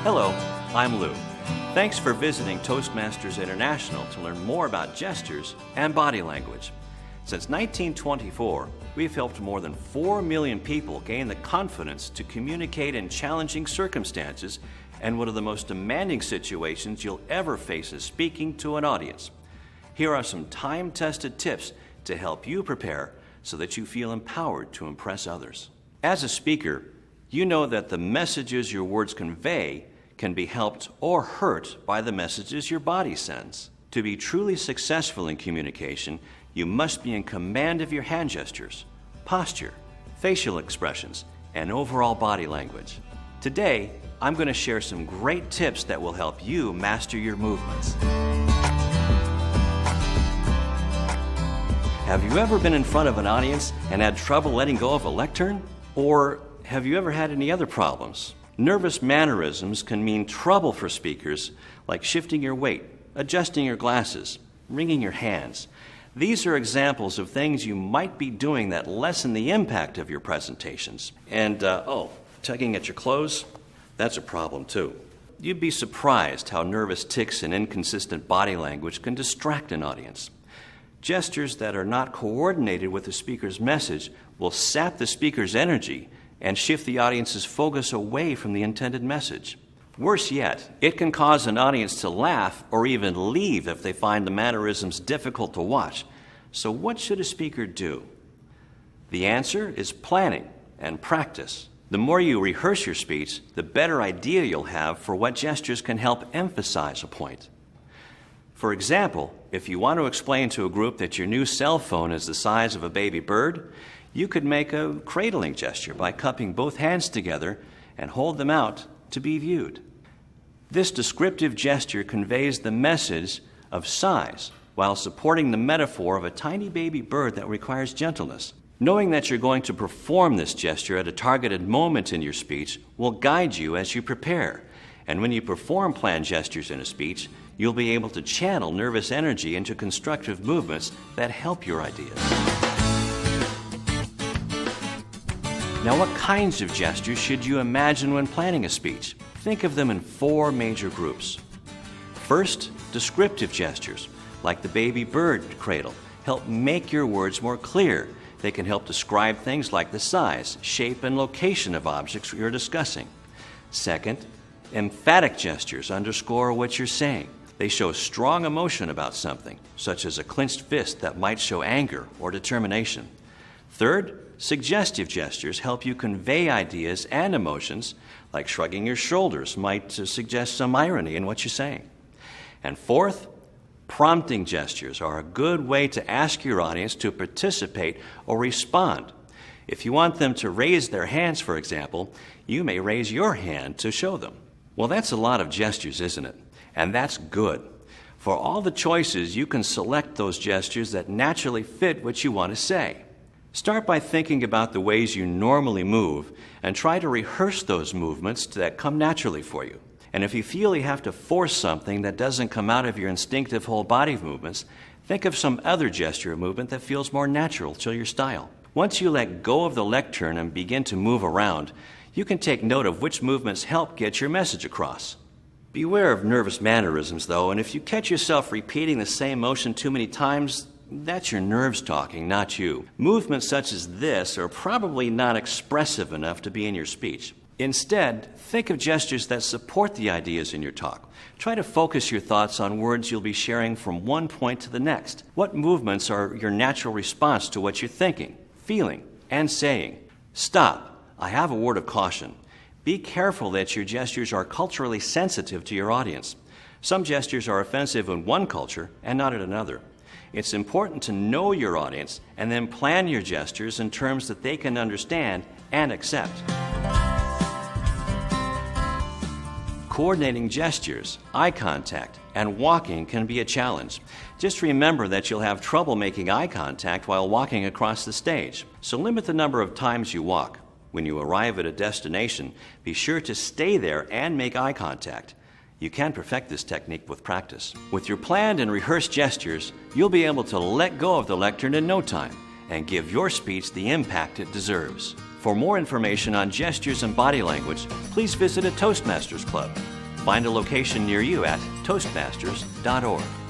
Hello, I'm Lou. Thanks for visiting Toastmasters International to learn more about gestures and body language. Since 1924, we've helped more than 4 million people gain the confidence to communicate in challenging circumstances and one of the most demanding situations you'll ever face is speaking to an audience. Here are some time-tested tips to help you prepare so that you feel empowered to impress others. As a speaker, you know that the messages your words convey can be helped or hurt by the messages your body sends. To be truly successful in communication, you must be in command of your hand gestures, posture, facial expressions, and overall body language. Today, I'm going to share some great tips that will help you master your movements. Have you ever been in front of an audience and had trouble letting go of a lectern? Or have you ever had any other problems? Nervous mannerisms can mean trouble for speakers, like shifting your weight, adjusting your glasses, wringing your hands. These are examples of things you might be doing that lessen the impact of your presentations. And, tugging at your clothes, that's a problem too. You'd be surprised how nervous tics and inconsistent body language can distract an audience. Gestures that are not coordinated with the speaker's message will sap the speaker's energy and shift the audience's focus away from the intended message. Worse yet, it can cause an audience to laugh or even leave if they find the mannerisms difficult to watch. So what should a speaker do? The answer is planning and practice. The more you rehearse your speech, the better idea you'll have for what gestures can help emphasize a point. For example, if you want to explain to a group that your new cell phone is the size of a baby bird, you could make a cradling gesture by cupping both hands together and hold them out to be viewed. This descriptive gesture conveys the message of size while supporting the metaphor of a tiny baby bird that requires gentleness. Knowing that you're going to perform this gesture at a targeted moment in your speech will guide you as you prepare. And when you perform planned gestures in a speech, you'll be able to channel nervous energy into constructive movements that help your ideas. Now, what kinds of gestures should you imagine when planning a speech? Think of them in 4 major groups. First, descriptive gestures, like the baby bird cradle, help make your words more clear. They can help describe things like the size, shape, and location of objects you're discussing. Second, emphatic gestures underscore what you're saying. They show strong emotion about something, such as a clenched fist that might show anger or determination. Third, suggestive gestures help you convey ideas and emotions, like shrugging your shoulders might suggest some irony in what you're saying. And fourth, prompting gestures are a good way to ask your audience to participate or respond. If you want them to raise their hands, for example, you may raise your hand to show them. Well, that's a lot of gestures, isn't it? And that's good. For all the choices, you can select those gestures that naturally fit what you want to say. Start by thinking about the ways you normally move and try to rehearse those movements that come naturally for you. And if you feel you have to force something that doesn't come out of your instinctive whole body movements, think of some other gesture or movement that feels more natural to your style. Once you let go of the lectern and begin to move around, you can take note of which movements help get your message across. Beware of nervous mannerisms, though, and if you catch yourself repeating the same motion too many times, that's your nerves talking, not you. Movements such as this are probably not expressive enough to be in your speech. Instead, think of gestures that support the ideas in your talk. Try to focus your thoughts on words you'll be sharing from one point to the next. What movements are your natural response to what you're thinking, feeling, and saying? Stop. I have a word of caution. Be careful that your gestures are culturally sensitive to your audience. Some gestures are offensive in one culture and not in another. It's important to know your audience and then plan your gestures in terms that they can understand and accept. Coordinating gestures, eye contact, and walking can be a challenge. Just remember that you'll have trouble making eye contact while walking across the stage, so limit the number of times you walk. When you arrive at a destination, be sure to stay there and make eye contact. You can perfect this technique with practice. With your planned and rehearsed gestures, you'll be able to let go of the lectern in no time and give your speech the impact it deserves. For more information on gestures and body language, please visit a Toastmasters Club. Find a location near you at Toastmasters.org.